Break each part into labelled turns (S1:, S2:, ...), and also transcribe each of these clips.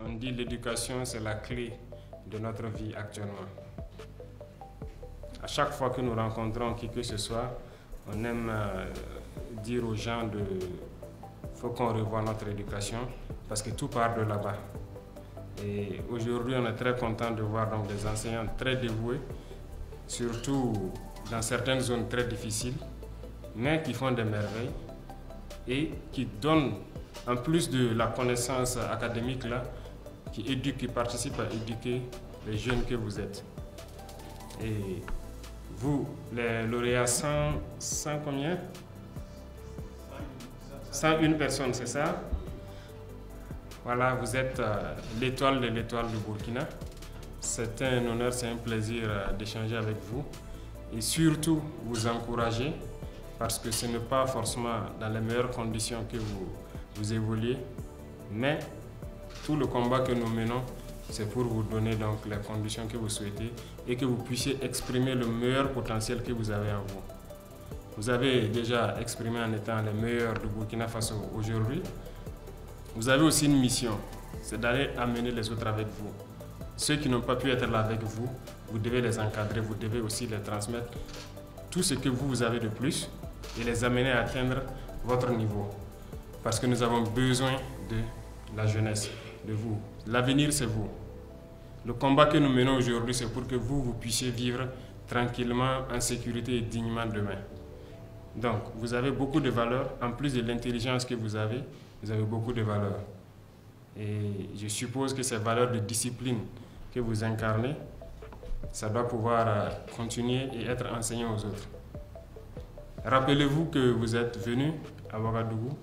S1: On dit l'éducation, c'est la clé de notre vie actuellement. À chaque fois que nous rencontrons qui que ce soit, on aime dire aux gens faut qu'on revoie notre éducation parce que tout part de là-bas. Et aujourd'hui, on est très content de voir donc des enseignants très dévoués, surtout dans certaines zones très difficiles, mais qui font des merveilles et qui donnent, en plus de la connaissance académique là, qui participent à éduquer les jeunes que vous êtes. Et vous, les lauréats, 100 combien? 101 personnes, c'est ça? Voilà, vous êtes l'étoile de l'étoile du Burkina. C'est un honneur, c'est un plaisir d'échanger avec vous et surtout vous encourager parce que ce n'est pas forcément dans les meilleures conditions que vous évoluez, mais tout le combat que nous menons, c'est pour vous donner donc les conditions que vous souhaitez et que vous puissiez exprimer le meilleur potentiel que vous avez en vous. Vous avez déjà exprimé en étant les meilleurs du Burkina Faso aujourd'hui. Vous avez aussi une mission, c'est d'aller amener les autres avec vous. Ceux qui n'ont pas pu être là avec vous, vous devez les encadrer, vous devez aussi les transmettre tout ce que vous avez de plus et les amener à atteindre votre niveau. Parce que nous avons besoin de la jeunesse, de vous. L'avenir, c'est vous. Le combat que nous menons aujourd'hui, c'est pour que vous puissiez vivre tranquillement, en sécurité et dignement demain. Donc, vous avez beaucoup de valeurs. En plus de l'intelligence que vous avez beaucoup de valeurs. Et je suppose que ces valeurs de discipline que vous incarnez, ça doit pouvoir continuer et être enseigné aux autres. Rappelez-vous que vous êtes venu à Ouagadougou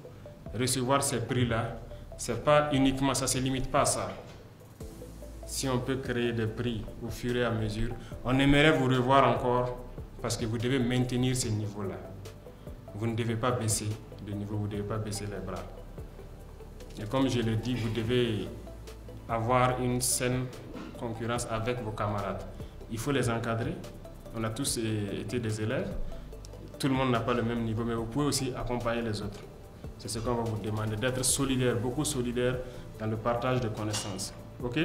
S1: recevoir ces prix-là. C'est pas uniquement, ça ne se limite pas à ça. Si on peut créer des prix au fur et à mesure, on aimerait vous revoir encore parce que vous devez maintenir ce niveau-là. Vous ne devez pas baisser de niveau, vous ne devez pas baisser les bras. Et comme je l'ai dit, vous devez avoir une saine concurrence avec vos camarades. Il faut les encadrer. On a tous été des élèves. Tout le monde n'a pas le même niveau, mais vous pouvez aussi accompagner les autres. C'est ce qu'on va vous demander, d'être solidaire, beaucoup solidaire dans le partage de connaissances. OK?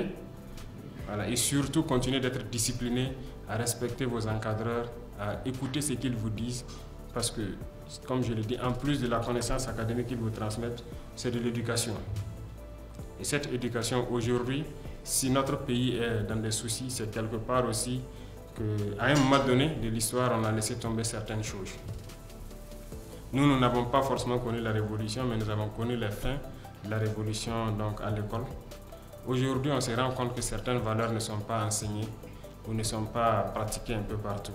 S1: Voilà. Et surtout, continuez d'être discipliné, à respecter vos encadreurs, à écouter ce qu'ils vous disent, parce que, comme je l'ai dit, en plus de la connaissance académique qu'ils vous transmettent, c'est de l'éducation. Et cette éducation, aujourd'hui, si notre pays est dans des soucis, c'est quelque part aussi qu'à un moment donné de l'histoire, on a laissé tomber certaines choses. Nous n'avons pas forcément connu la révolution, mais nous avons connu les fins de la révolution donc, à l'école. Aujourd'hui, on se rend compte que certaines valeurs ne sont pas enseignées ou ne sont pas pratiquées un peu partout.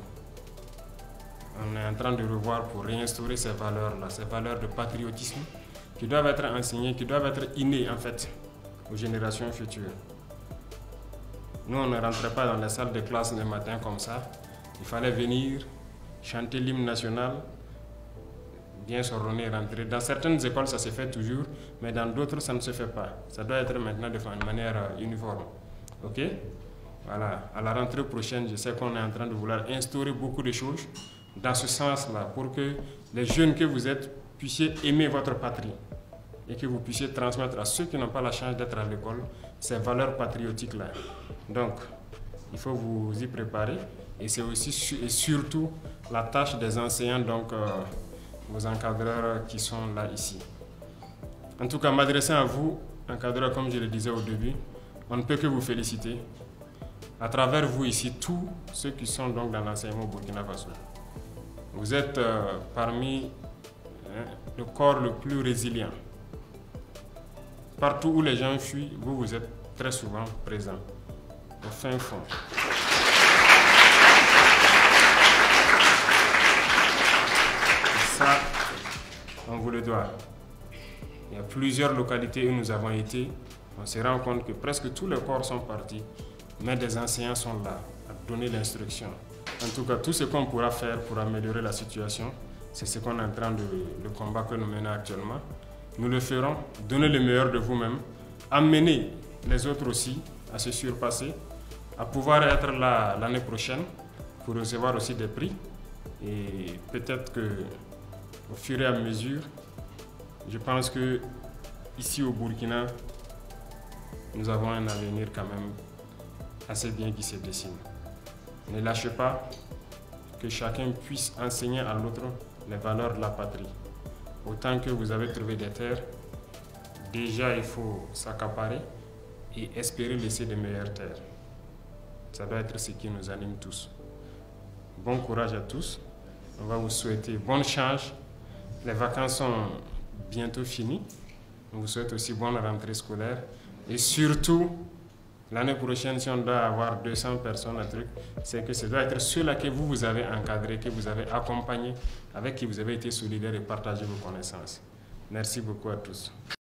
S1: On est en train de revoir pour réinstaurer ces valeurs-là, ces valeurs de patriotisme qui doivent être enseignées, qui doivent être innées en fait aux générations futures. Nous, on ne rentrait pas dans les salles de classe le matin comme ça. Il fallait venir chanter l'hymne national, bien s'ordonner, rentrer. Dans certaines écoles, ça se fait toujours, mais dans d'autres, ça ne se fait pas. Ça doit être maintenant de manière uniforme. OK? Voilà. À la rentrée prochaine, je sais qu'on est en train de vouloir instaurer beaucoup de choses dans ce sens-là, pour que les jeunes que vous êtes puissiez aimer votre patrie et que vous puissiez transmettre à ceux qui n'ont pas la chance d'être à l'école ces valeurs patriotiques-là. Donc, il faut vous y préparer et c'est aussi et surtout la tâche des enseignants, donc vos encadreurs qui sont là ici. En tout cas, m'adressant à vous, encadreurs, comme je le disais au début, on ne peut que vous féliciter. À travers vous ici, tous ceux qui sont donc dans l'enseignement au Burkina Faso. Vous êtes parmi le corps le plus résilient. Partout où les gens fuient, vous êtes très souvent présents, au fin fond. Et ça, on vous le doit. Il y a plusieurs localités où nous avons été. On se rend compte que presque tous les corps sont partis, mais des enseignants sont là à donner l'instruction. En tout cas, tout ce qu'on pourra faire pour améliorer la situation, c'est ce qu'on est en train le combat que nous menons actuellement. Nous le ferons, donnez le meilleur de vous-même, amenez les autres aussi à se surpasser, à pouvoir être là l'année prochaine pour recevoir aussi des prix. Et peut-être qu'au fur et à mesure, je pense que ici au Burkina, nous avons un avenir quand même assez bien qui se dessine. Ne lâchez pas, que chacun puisse enseigner à l'autre les valeurs de la patrie. Autant que vous avez trouvé des terres, déjà il faut s'accaparer et espérer laisser de meilleures terres. Ça doit être ce qui nous anime tous. Bon courage à tous. On va vous souhaiter bonne chance. Les vacances sont bientôt finies. On vous souhaite aussi bonne rentrée scolaire. Et surtout, l'année prochaine, si on doit avoir 200 personnes, c'est que ça doit être ceux-là que vous avez encadrés, que vous avez accompagnés, avec qui vous avez été solidaires et partagé vos connaissances. Merci beaucoup à tous.